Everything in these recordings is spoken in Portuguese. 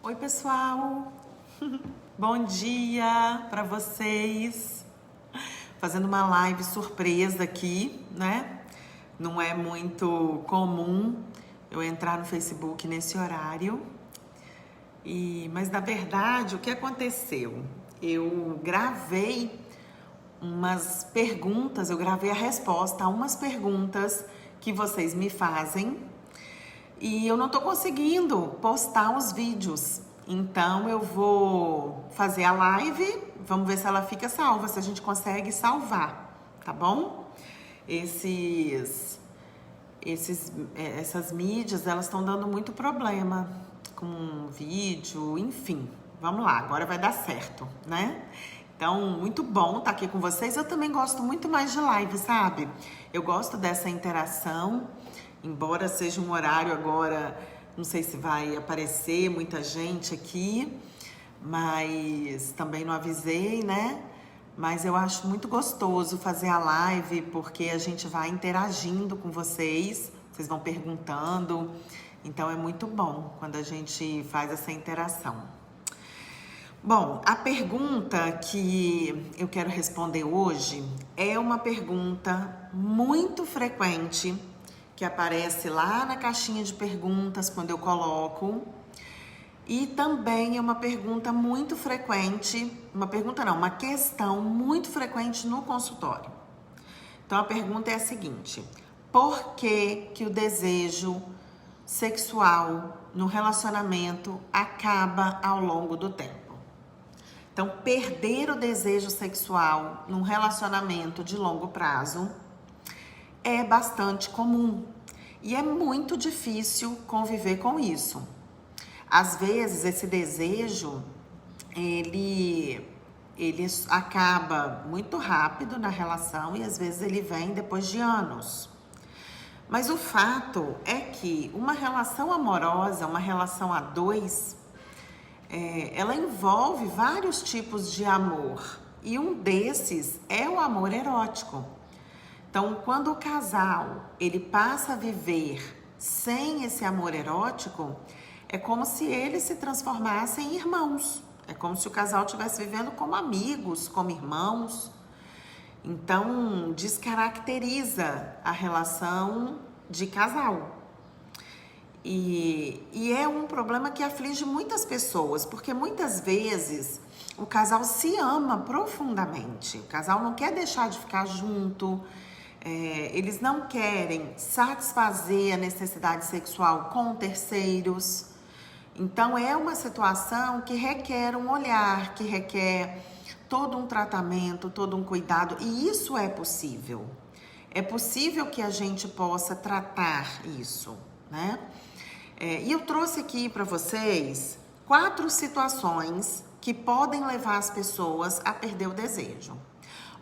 Oi, pessoal! Bom dia para vocês! Fazendo uma live surpresa aqui, né? Não é muito comum eu entrar no Facebook nesse horário. Mas na verdade, o que aconteceu? Eu gravei umas perguntas, eu gravei a resposta a umas perguntas que vocês me fazem. E eu não tô conseguindo postar os vídeos. Então eu vou fazer a live, vamos ver se ela fica salva, se a gente consegue salvar, tá bom? Essas mídias, elas estão dando muito problema com vídeo, enfim. Vamos lá, agora vai dar certo, né? Então, muito bom estar aqui com vocês. Eu também gosto muito mais de live, sabe? Eu gosto dessa interação. Embora seja um horário agora, não sei se vai aparecer muita gente aqui, mas também não avisei, né? Mas eu acho muito gostoso fazer a live, porque a gente vai interagindo com vocês vão perguntando, então é muito bom quando a gente faz essa interação. Bom, a pergunta que eu quero responder hoje é uma pergunta muito frequente, que aparece lá na caixinha de perguntas quando eu coloco. E também é uma pergunta muito frequente, uma questão muito frequente no consultório. Então a pergunta é a seguinte: por que o desejo sexual no relacionamento acaba ao longo do tempo? Então, perder o desejo sexual num relacionamento de longo prazo é bastante comum e é muito difícil conviver com isso. Às vezes esse desejo ele acaba muito rápido na relação e às vezes ele vem depois de anos. Mas o fato é que uma relação amorosa, uma relação a dois, ela envolve vários tipos de amor e um desses é o amor erótico. Então, quando o casal ele passa a viver sem esse amor erótico, é como se eles se transformassem em irmãos. É como se o casal estivesse vivendo como amigos, como irmãos. Então, descaracteriza a relação de casal. E é um problema que aflige muitas pessoas, porque muitas vezes o casal se ama profundamente. O casal não quer deixar de ficar junto. Eles não querem satisfazer a necessidade sexual com terceiros. Então, é uma situação que requer um olhar, que requer todo um tratamento, todo um cuidado. E isso é possível. É possível que a gente possa tratar isso, né? E eu trouxe aqui para vocês 4 situações que podem levar as pessoas a perder o desejo.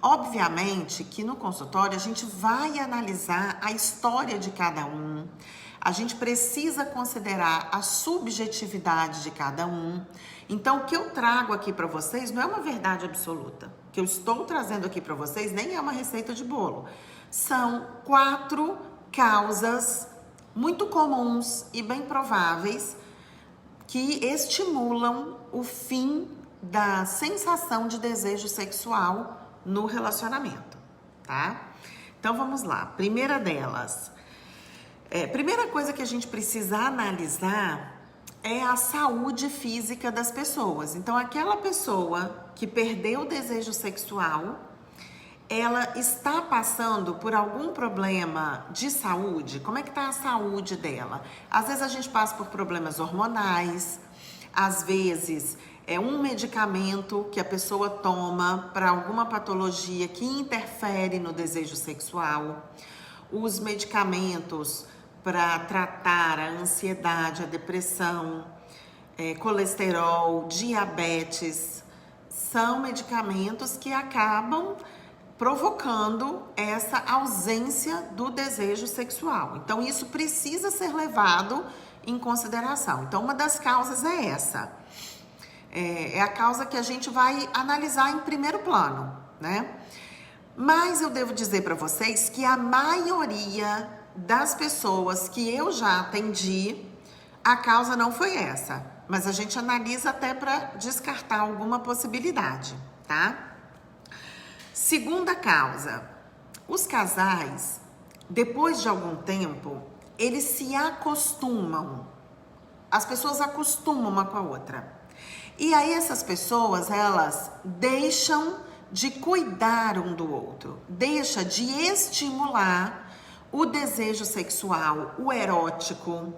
Obviamente que no consultório a gente vai analisar a história de cada um, a gente precisa considerar a subjetividade de cada um. Então, o que eu trago aqui para vocês não é uma verdade absoluta. O que eu estou trazendo aqui para vocês nem é uma receita de bolo. São 4 causas muito comuns e bem prováveis que estimulam o fim da sensação de desejo sexual no relacionamento, tá? Então vamos lá. Primeira delas. Primeira coisa que a gente precisa analisar é a saúde física das pessoas. Então, aquela pessoa que perdeu o desejo sexual, ela está passando por algum problema de saúde? Como é que está a saúde dela? Às vezes a gente passa por problemas hormonais, às vezes é um medicamento que a pessoa toma para alguma patologia que interfere no desejo sexual. Os medicamentos para tratar a ansiedade, a depressão, colesterol, diabetes, são medicamentos que acabam provocando essa ausência do desejo sexual. Então, isso precisa ser levado em consideração. Então, uma das causas é essa. É a causa que a gente vai analisar em primeiro plano, né? Mas eu devo dizer para vocês que a maioria das pessoas que eu já atendi, a causa não foi essa, mas a gente analisa até para descartar alguma possibilidade, tá? Segunda causa, os casais, depois de algum tempo, eles se acostumam. As pessoas acostumam uma com a outra. E aí essas pessoas, elas deixam de cuidar um do outro, deixa de estimular o desejo sexual, o erótico,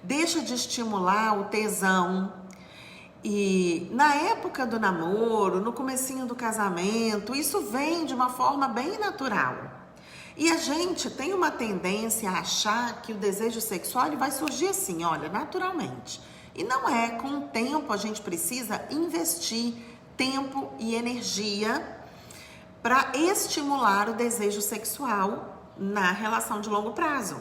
deixa de estimular o tesão. E na época do namoro, no comecinho do casamento, isso vem de uma forma bem natural. E a gente tem uma tendência a achar que o desejo sexual ele vai surgir assim, olha, naturalmente. E não é, com o tempo a gente precisa investir tempo e energia para estimular o desejo sexual na relação de longo prazo.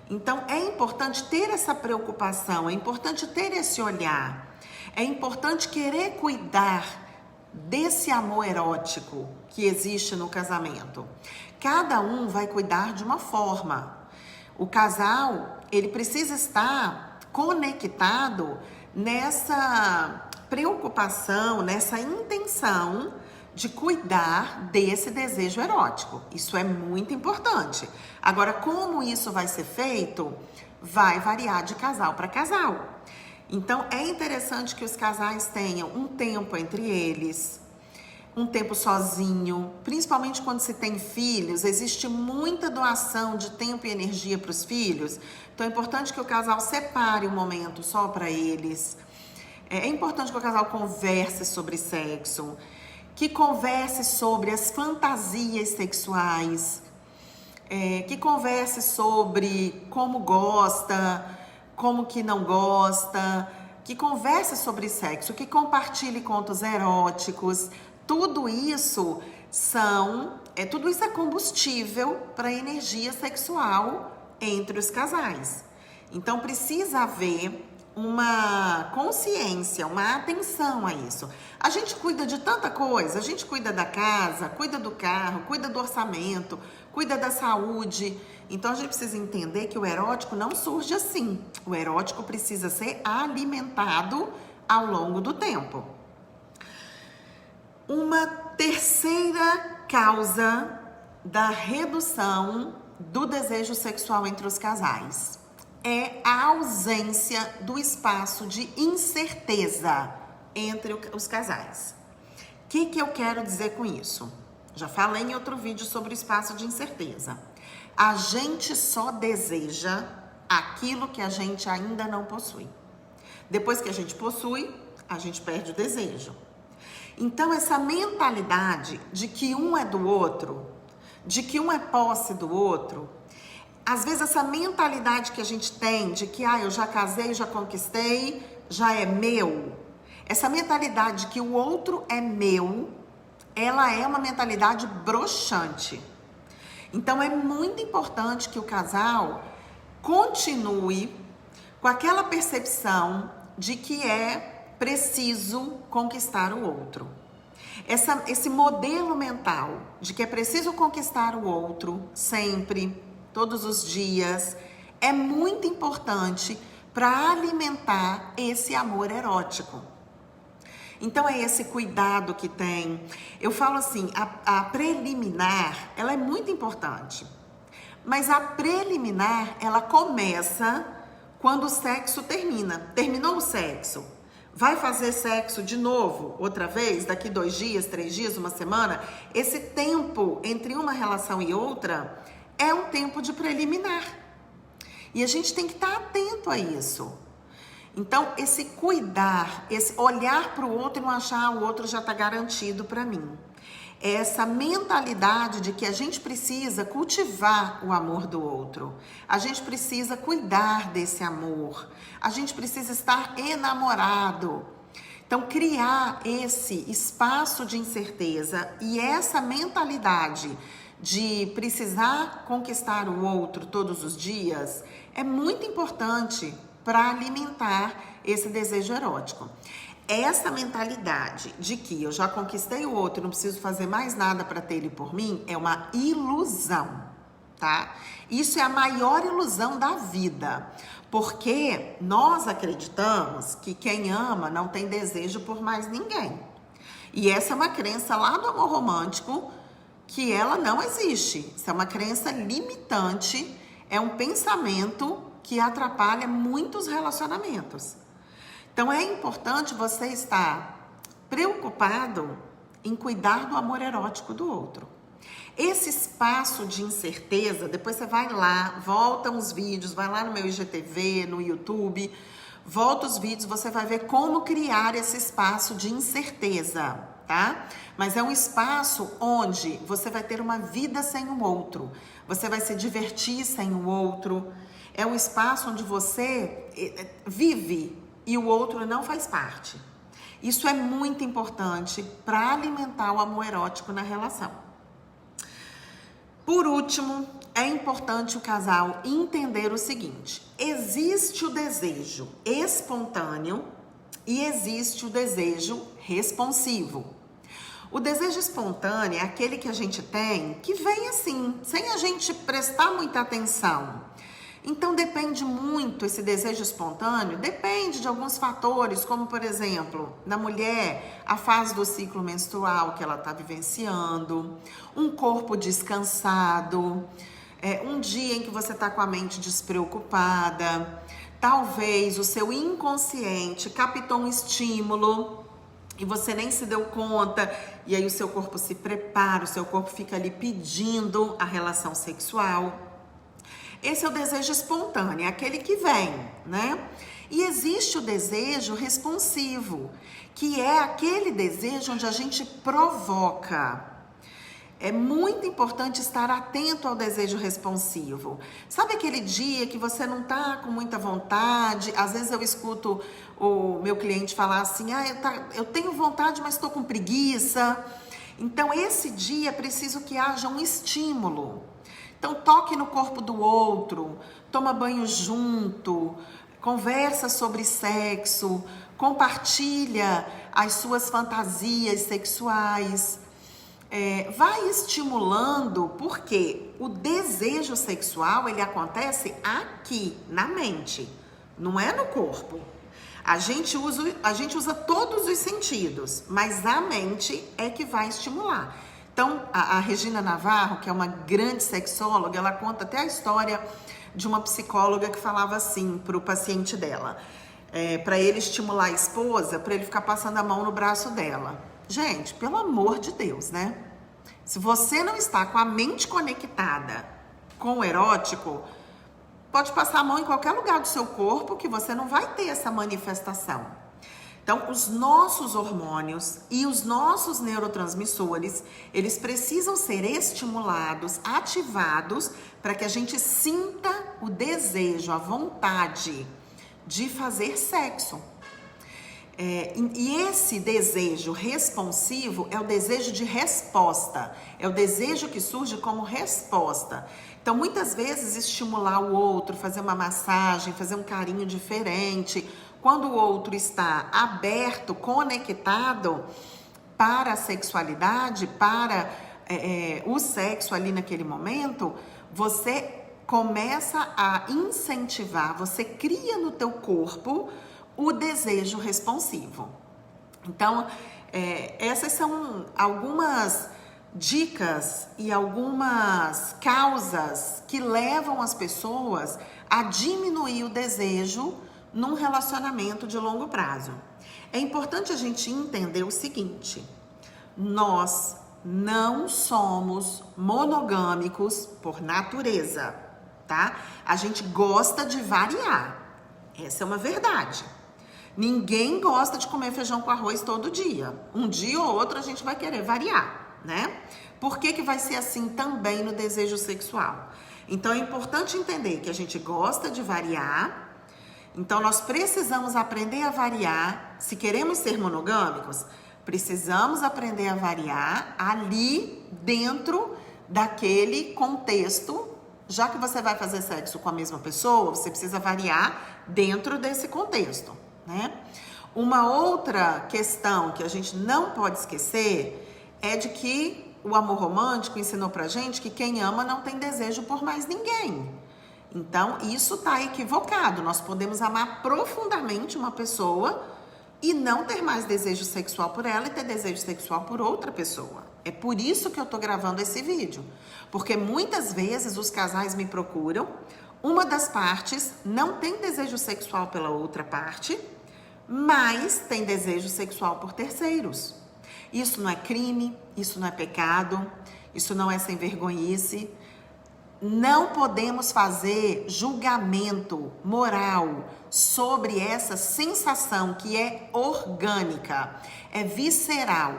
Então é importante ter essa preocupação, é importante ter esse olhar, é importante querer cuidar desse amor erótico que existe no casamento. Cada um vai cuidar de uma forma. O casal, ele precisa estar conectado nessa preocupação, nessa intenção de cuidar desse desejo erótico. Isso é muito importante. Agora, como isso vai ser feito, vai variar de casal para casal. Então, é interessante que os casais tenham um tempo entre eles, um tempo sozinho, principalmente quando se tem filhos, existe muita doação de tempo e energia para os filhos. Então, é importante que o casal separe um momento só para eles. É importante que o casal converse sobre sexo, que converse sobre as fantasias sexuais, que converse sobre como gosta, como que não gosta, que converse sobre sexo, que compartilhe contos eróticos. Tudo isso é combustível para a energia sexual entre os casais. Então precisa haver uma consciência, uma atenção a isso. A gente cuida de tanta coisa, a gente cuida da casa, cuida do carro, cuida do orçamento, cuida da saúde. Então a gente precisa entender que o erótico não surge assim. O erótico precisa ser alimentado ao longo do tempo. Uma terceira causa da redução do desejo sexual entre os casais é a ausência do espaço de incerteza entre os casais. O que eu quero dizer com isso? Já falei em outro vídeo sobre o espaço de incerteza. A gente só deseja aquilo que a gente ainda não possui. Depois que a gente possui, a gente perde o desejo. Então, essa mentalidade de que um é do outro, de que um é posse do outro, às vezes essa mentalidade que a gente tem de que eu já casei, já conquistei, já é meu, essa mentalidade de que o outro é meu, ela é uma mentalidade broxante. Então, é muito importante que o casal continue com aquela percepção de que é preciso conquistar o outro. Esse modelo mental de que é preciso conquistar o outro sempre, todos os dias, é muito importante para alimentar esse amor erótico. Então é esse cuidado que tem. Eu falo assim, a preliminar, ela é muito importante. Mas a preliminar, ela começa quando o sexo termina. Terminou o sexo. Vai fazer sexo de novo, outra vez, daqui 2 dias, 3 dias, uma semana? Esse tempo entre uma relação e outra é um tempo de preliminar. E a gente tem que estar atento a isso. Então, esse cuidar, esse olhar para o outro e não achar o outro já está garantido para mim. Essa mentalidade de que a gente precisa cultivar o amor do outro. A gente precisa cuidar desse amor. A gente precisa estar enamorado. Então, criar esse espaço de incerteza e essa mentalidade de precisar conquistar o outro todos os dias é muito importante para alimentar esse desejo erótico. Essa mentalidade de que eu já conquistei o outro e não preciso fazer mais nada para ter ele por mim é uma ilusão. tá? Isso é a maior ilusão da vida, porque nós acreditamos que quem ama não tem desejo por mais ninguém. E essa é uma crença lá do amor romântico, que ela não existe. Isso é uma crença limitante, é um pensamento que atrapalha muitos relacionamentos. Então é importante você estar preocupado em cuidar do amor erótico do outro. Esse espaço de incerteza, depois você vai lá, volta uns vídeos, vai lá no meu IGTV, no YouTube, volta os vídeos, você vai ver como criar esse espaço de incerteza, tá? Mas é um espaço onde você vai ter uma vida sem o outro, você vai se divertir sem o outro, é um espaço onde você vive e o outro não faz parte. Isso é muito importante para alimentar o amor erótico na relação. Por último, é importante o casal entender o seguinte: existe o desejo espontâneo e existe o desejo responsivo. O desejo espontâneo é aquele que a gente tem, que vem assim, sem a gente prestar muita atenção. Então depende muito, esse desejo espontâneo, depende de alguns fatores, como por exemplo, na mulher, a fase do ciclo menstrual que ela está vivenciando, um corpo descansado, um dia em que você está com a mente despreocupada, talvez o seu inconsciente captou um estímulo e você nem se deu conta, e aí o seu corpo se prepara, o seu corpo fica ali pedindo a relação sexual. Esse é o desejo espontâneo, é aquele que vem, né? E existe o desejo responsivo, que é aquele desejo onde a gente provoca. É muito importante estar atento ao desejo responsivo. Sabe aquele dia que você não tá com muita vontade? Às vezes eu escuto o meu cliente falar assim, eu tenho vontade, mas estou com preguiça. Então esse dia é preciso que haja um estímulo. Então toque no corpo do outro, toma banho junto, conversa sobre sexo, compartilha as suas fantasias sexuais. Vai estimulando, porque o desejo sexual, ele acontece aqui, na mente, não é no corpo. A gente usa todos os sentidos, mas a mente é que vai estimular. Então, a Regina Navarro, que é uma grande sexóloga, ela conta até a história de uma psicóloga que falava assim para o paciente dela, para ele estimular a esposa, para ele ficar passando a mão no braço dela. Gente, pelo amor de Deus, né? Se você não está com a mente conectada com o erótico, pode passar a mão em qualquer lugar do seu corpo que você não vai ter essa manifestação. Então, os nossos hormônios e os nossos neurotransmissores, eles precisam ser estimulados, ativados, para que a gente sinta o desejo, a vontade de fazer sexo. E esse desejo responsivo é o desejo de resposta, é o desejo que surge como resposta. Então, muitas vezes, estimular o outro, fazer uma massagem, fazer um carinho diferente, quando o outro está aberto, conectado para a sexualidade, para o sexo ali naquele momento, você começa a incentivar, você cria no teu corpo o desejo responsivo. Então, essas são algumas dicas e algumas causas que levam as pessoas a diminuir o desejo num relacionamento de longo prazo. É importante a gente entender o seguinte: nós não somos monogâmicos por natureza, tá? A gente gosta de variar. Essa é uma verdade. Ninguém gosta de comer feijão com arroz todo dia. Um dia ou outro a gente vai querer variar, né? Por que vai ser assim também no desejo sexual? Então é importante entender que a gente gosta de variar. Então nós precisamos aprender a variar. Se queremos ser monogâmicos, precisamos aprender a variar ali dentro daquele contexto. Já que você vai fazer sexo com a mesma pessoa, você precisa variar dentro desse contexto, né? Uma outra questão que a gente não pode esquecer é de que o amor romântico ensinou pra gente que quem ama não tem desejo por mais ninguém. Então, isso tá equivocado. Nós podemos amar profundamente uma pessoa e não ter mais desejo sexual por ela e ter desejo sexual por outra pessoa. É por isso que eu tô gravando esse vídeo. Porque muitas vezes os casais me procuram, uma das partes não tem desejo sexual pela outra parte, mas tem desejo sexual por terceiros. Isso não é crime, isso não é pecado, isso não é sem vergonhice. Não podemos fazer julgamento moral sobre essa sensação que é orgânica, é visceral.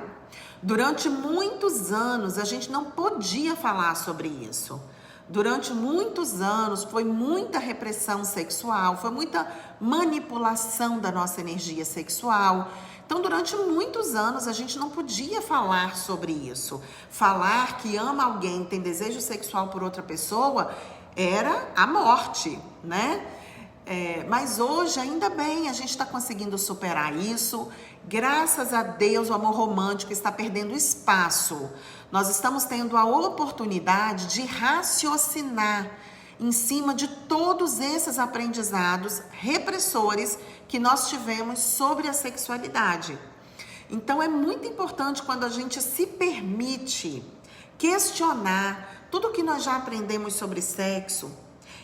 Durante muitos anos a gente não podia falar sobre isso. Durante muitos anos foi muita repressão sexual, foi muita manipulação da nossa energia sexual. Então, durante muitos anos, a gente não podia falar sobre isso. Falar que ama alguém, tem desejo sexual por outra pessoa, era a morte, né? Mas hoje, ainda bem, a gente está conseguindo superar isso. Graças a Deus, o amor romântico está perdendo espaço. Nós estamos tendo a oportunidade de raciocinar em cima de todos esses aprendizados repressores que nós tivemos sobre a sexualidade. Então é muito importante quando a gente se permite questionar tudo que nós já aprendemos sobre sexo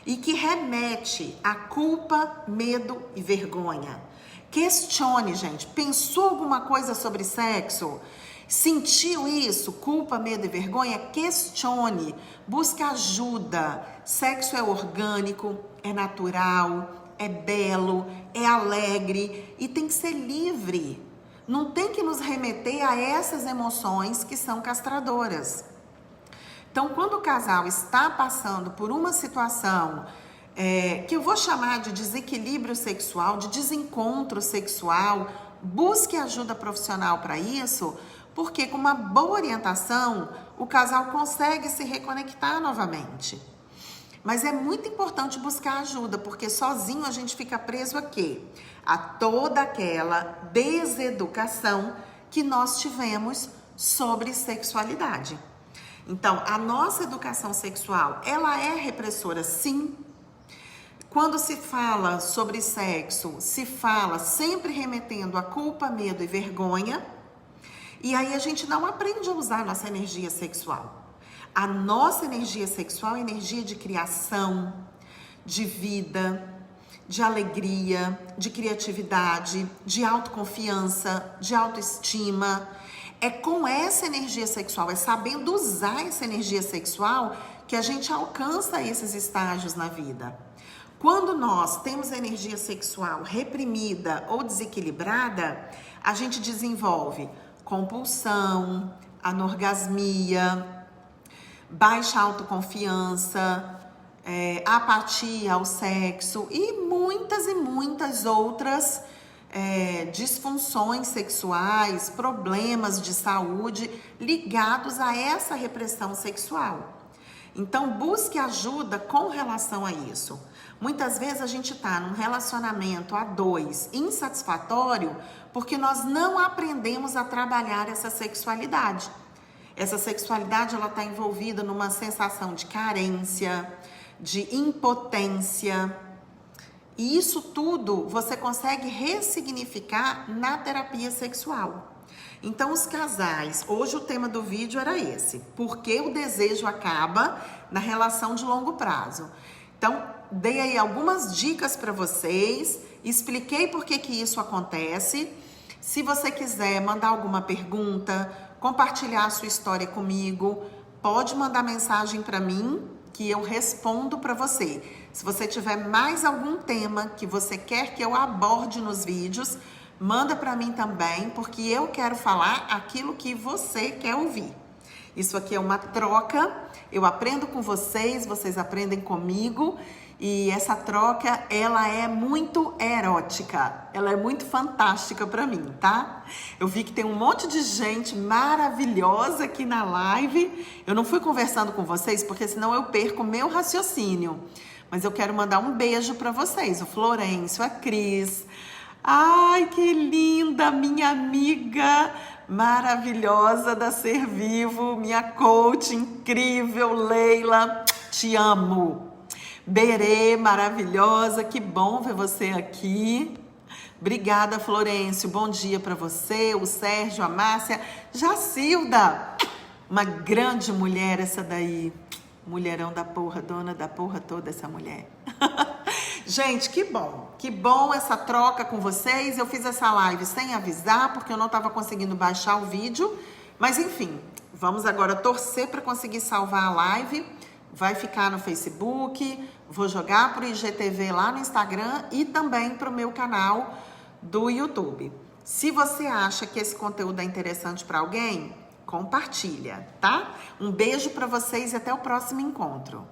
e que remete a culpa, medo e vergonha. Questione, gente. Pensou alguma coisa sobre sexo? Sentiu isso? Culpa, medo e vergonha? Questione. Busque ajuda. Sexo é orgânico, é natural, é belo, é alegre e tem que ser livre. Não tem que nos remeter a essas emoções que são castradoras. Então, quando o casal está passando por uma situação que eu vou chamar de desequilíbrio sexual, de desencontro sexual, busque ajuda profissional para isso, porque com uma boa orientação, o casal consegue se reconectar novamente. Mas é muito importante buscar ajuda, porque sozinho a gente fica preso a quê? A toda aquela deseducação que nós tivemos sobre sexualidade. Então, a nossa educação sexual, ela é repressora, sim. Quando se fala sobre sexo, se fala sempre remetendo a culpa, medo e vergonha, e aí a gente não aprende a usar a nossa energia sexual. A nossa energia sexual é energia de criação, de vida, de alegria, de criatividade, de autoconfiança, de autoestima. É com essa energia sexual, é sabendo usar essa energia sexual que a gente alcança esses estágios na vida. Quando nós temos a energia sexual reprimida ou desequilibrada, a gente desenvolve compulsão, anorgasmia, baixa autoconfiança, apatia ao sexo e muitas outras disfunções sexuais, problemas de saúde ligados a essa repressão sexual. Então, busque ajuda com relação a isso. Muitas vezes a gente está num relacionamento a dois insatisfatório porque nós não aprendemos a trabalhar essa sexualidade. Essa sexualidade, ela está envolvida numa sensação de carência, de impotência. E isso tudo você consegue ressignificar na terapia sexual. Então, os casais, hoje o tema do vídeo era esse. Por que o desejo acaba na relação de longo prazo? Então, dei aí algumas dicas para vocês, expliquei por que isso acontece. Se você quiser mandar alguma pergunta, compartilhar a sua história comigo, pode mandar mensagem para mim que eu respondo para você. Se você tiver mais algum tema que você quer que eu aborde nos vídeos, manda para mim também, porque eu quero falar aquilo que você quer ouvir. Isso aqui é uma troca, eu aprendo com vocês, vocês aprendem comigo. E essa troca, ela é muito erótica, ela é muito fantástica pra mim, tá? Eu vi que tem um monte de gente maravilhosa aqui na live. Eu não fui conversando com vocês, porque senão eu perco o meu raciocínio. Mas eu quero mandar um beijo pra vocês, o Florencio, a Cris, Ai, que linda, minha amiga maravilhosa da Ser Vivo, minha coach incrível, Leila, te amo. Berê, maravilhosa, que bom ver você aqui. Obrigada, Florencio, bom dia para você, o Sérgio, a Márcia, Jacilda, uma grande mulher essa daí, mulherão da porra, dona da porra toda essa mulher. Gente, que bom essa troca com vocês. Eu fiz essa live sem avisar, porque eu não estava conseguindo baixar o vídeo. Mas enfim, vamos agora torcer para conseguir salvar a live. Vai ficar no Facebook, vou jogar para o IGTV lá no Instagram e também para o meu canal do YouTube. Se você acha que esse conteúdo é interessante para alguém, compartilha, tá? Um beijo para vocês e até o próximo encontro.